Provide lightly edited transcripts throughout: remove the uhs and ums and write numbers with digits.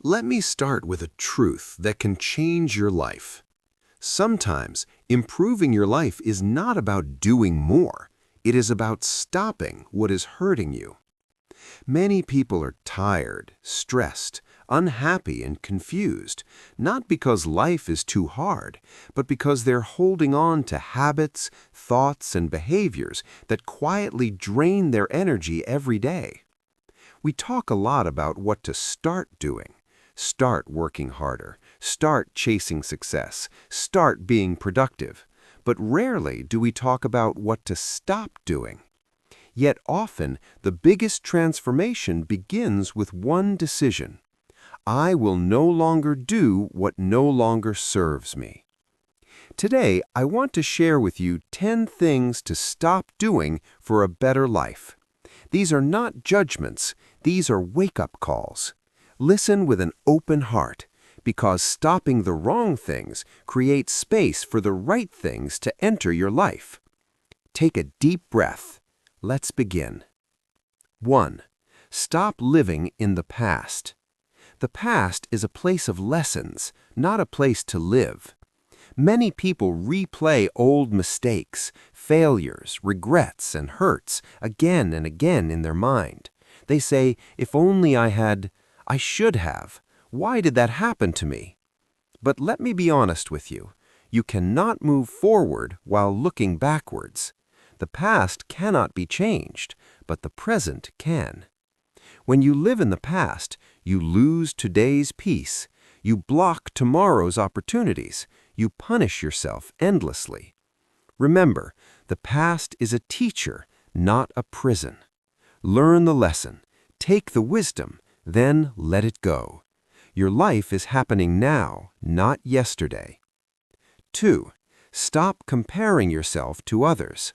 Let me start with a truth that can change your life. Sometimes, improving your life is not about doing more. It is about stopping what is hurting you. Many people are tired, stressed, unhappy, and confused, not because life is too hard, but because they're holding on to habits, thoughts, and behaviors that quietly drain their energy every day. We talk a lot about what to start doing. Start working harder. Start chasing success. Start being productive. But rarely do we talk about what to stop doing. Yet often, the biggest transformation begins with one decision. I will no longer do what no longer serves me. Today, I want to share with you 10 things to stop doing for a better life. These are not judgments. These are wake-up calls. Listen with an open heart, because stopping the wrong things creates space for the right things to enter your life. Take a deep breath. Let's begin. 1. Stop living in the past. The past is a place of lessons, not a place to live. Many people replay old mistakes, failures, regrets, and hurts again and again in their mind. They say, if only I should have. Why did that happen to me? But let me be honest with you. You cannot move forward while looking backwards. The past cannot be changed, but the present can. When you live in the past, you lose today's peace. You block tomorrow's opportunities. You punish yourself endlessly. Remember, the past is a teacher, not a prison. Learn the lesson. Take the wisdom, then let it go. Your life is happening now, not yesterday. 2. Stop comparing yourself to others.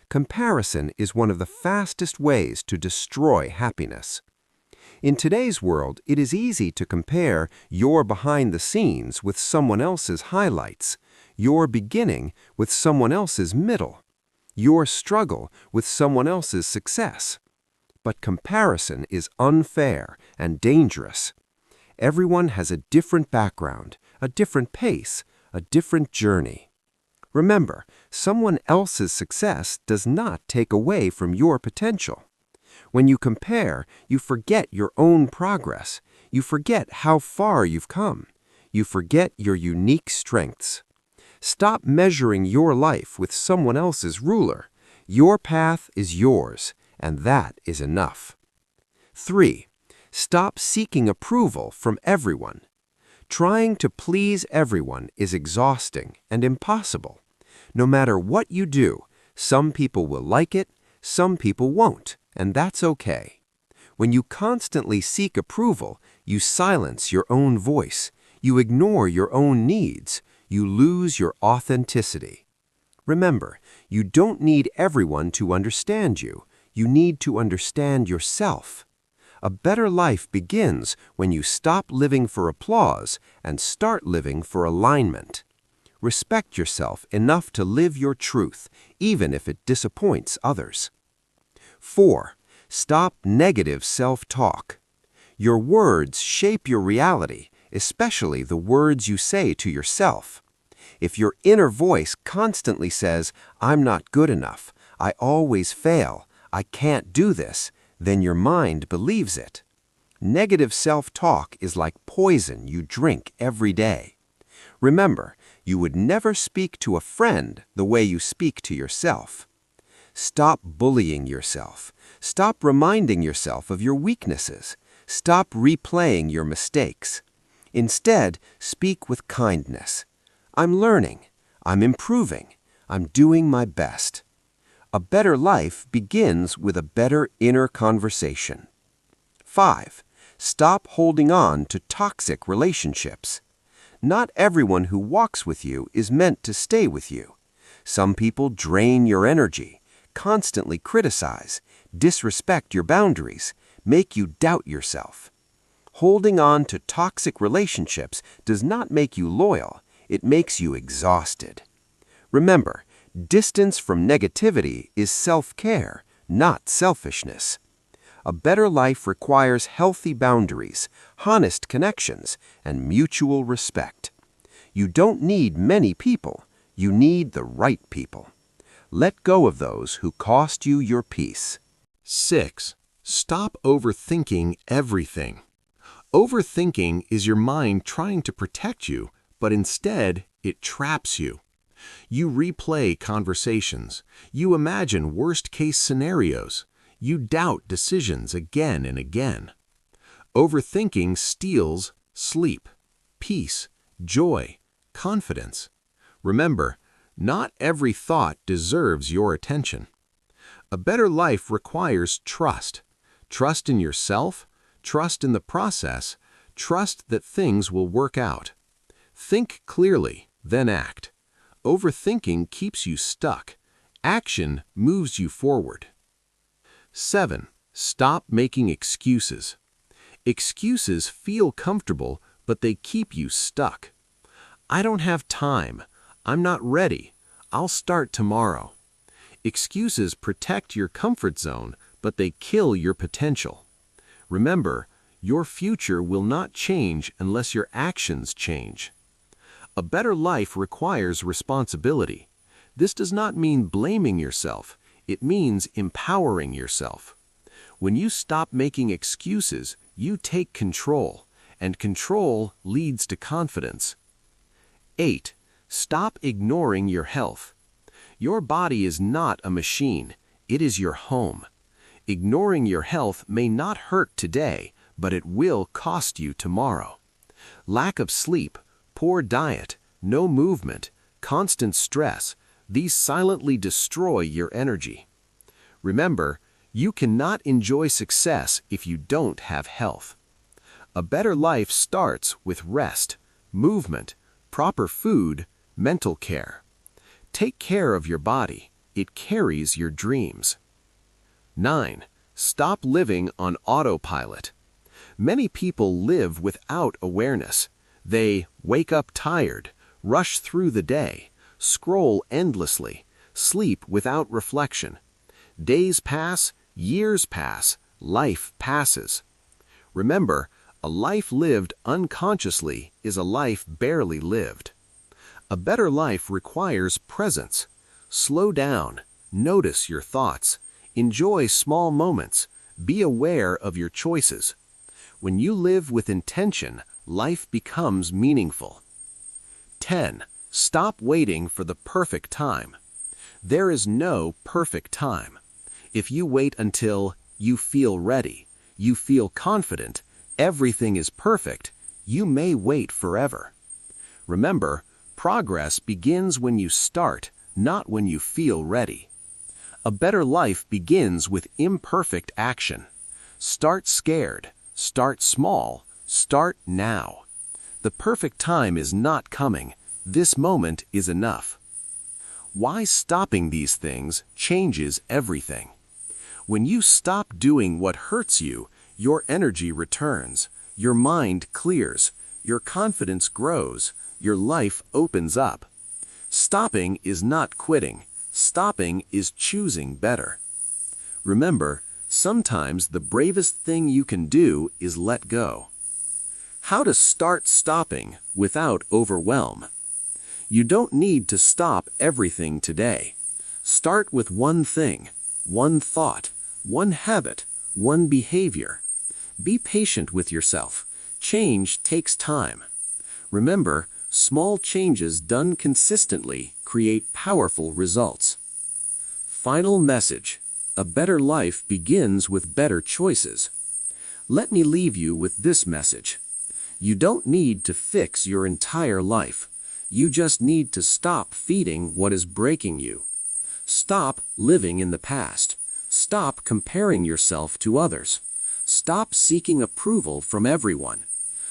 Comparison is one of the fastest ways to destroy happiness. In today's world, it is easy to compare your behind the scenes with someone else's highlights, your beginning with someone else's middle, your struggle with someone else's success. But comparison is unfair and dangerous. Everyone has a different background, a different pace, a different journey. Remember, someone else's success does not take away from your potential. When you compare, you forget your own progress. You forget how far you've come. You forget your unique strengths. Stop measuring your life with someone else's ruler. Your path is yours, and that is enough. 3. Stop seeking approval from everyone. Trying to please everyone is exhausting and impossible. No matter what you do, some people will like it, some people won't, and that's okay. When you constantly seek approval, you silence your own voice, you ignore your own needs, you lose your authenticity. Remember, you don't need everyone to understand you. You need to understand yourself. A better life begins when you stop living for applause and start living for alignment. Respect yourself enough to live your truth, even if it disappoints others. 4. Stop negative self-talk. Your words shape your reality, especially the words you say to yourself. If your inner voice constantly says, "I'm not good enough," "I always fail," "I can't do this," then your mind believes it. Negative self-talk is like poison you drink every day. Remember, you would never speak to a friend the way you speak to yourself. Stop bullying yourself. Stop reminding yourself of your weaknesses. Stop replaying your mistakes. Instead, speak with kindness. I'm learning. I'm improving. I'm doing my best. A better life begins with a better inner conversation. 5. Stop holding on to toxic relationships. Not everyone who walks with you is meant to stay with you. Some people drain your energy, constantly criticize, disrespect your boundaries, make you doubt yourself. Holding on to toxic relationships does not make you loyal, it makes you exhausted. Remember, distance from negativity is self-care, not selfishness. A better life requires healthy boundaries, honest connections, and mutual respect. You don't need many people. You need the right people. Let go of those who cost you your peace. 6. Stop overthinking everything. Overthinking is your mind trying to protect you, but instead it traps you. You replay conversations. You imagine worst-case scenarios. You doubt decisions again and again. Overthinking steals sleep, peace, joy, confidence. Remember, not every thought deserves your attention. A better life requires trust. Trust in yourself, trust in the process, trust that things will work out. Think clearly, then act. Overthinking keeps you stuck. Action moves you forward. 7. Stop making excuses. Excuses feel comfortable, but they keep you stuck. I don't have time. I'm not ready. I'll start tomorrow. Excuses protect your comfort zone, but they kill your potential. Remember, your future will not change unless your actions change. A better life requires responsibility. This does not mean blaming yourself. It means empowering yourself. When you stop making excuses, you take control, and control leads to confidence. 8. Stop ignoring your health. Your body is not a machine. It is your home. Ignoring your health may not hurt today, but it will cost you tomorrow. Lack of sleep, poor diet, no movement, constant stress, these silently destroy your energy. Remember, you cannot enjoy success if you don't have health. A better life starts with rest, movement, proper food, mental care. Take care of your body. It carries your dreams. 9. Stop living on autopilot. Many people live without awareness. They wake up tired, rush through the day, scroll endlessly, sleep without reflection. Days pass, years pass, life passes. Remember, a life lived unconsciously is a life barely lived. A better life requires presence. Slow down, notice your thoughts, enjoy small moments, be aware of your choices. When you live with intention, life becomes meaningful. 10. Stop waiting for the perfect time. There is no perfect time. If you wait until you feel ready, you feel confident, everything is perfect, you may wait forever. Remember, progress begins when you start, not when you feel ready. A better life begins with imperfect action. Start scared, start small, start now. The perfect time is not coming. This moment is enough. Why stopping these things changes everything. When you stop doing what hurts you, your energy returns, your mind clears, your confidence grows, your life opens up. Stopping is not quitting. Stopping is choosing better. Remember, sometimes the bravest thing you can do is let go. How to start stopping without overwhelm. You don't need to stop everything today. Start with one thing, one thought, one habit, one behavior. Be patient with yourself. Change takes time. Remember, small changes done consistently create powerful results. Final message. A better life begins with better choices. Let me leave you with this message. You don't need to fix your entire life. You just need to stop feeding what is breaking you. Stop living in the past. Stop comparing yourself to others. Stop seeking approval from everyone.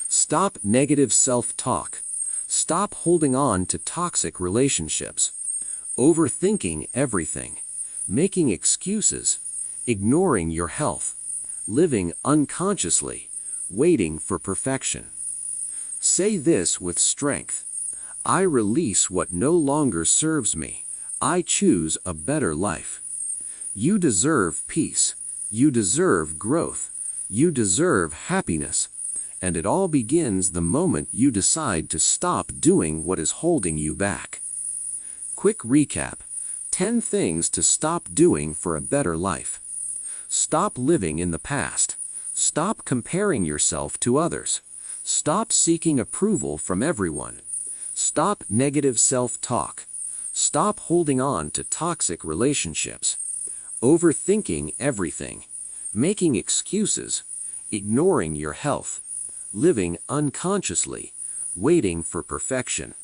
Stop negative self-talk. Stop holding on to toxic relationships. Overthinking everything. Making excuses. Ignoring your health. Living unconsciously. Waiting for perfection. Say this with strength. I release what no longer serves me. I choose a better life. You deserve peace. You deserve growth. You deserve happiness. And it all begins the moment you decide to stop doing what is holding you back. Quick recap. 10 things to stop doing for a better life. Stop living in the past. Stop comparing yourself to others. Stop seeking approval from everyone. Stop negative self-talk. Stop holding on to toxic relationships. Overthinking everything. Making excuses. Ignoring your health. Living unconsciously. Waiting for perfection.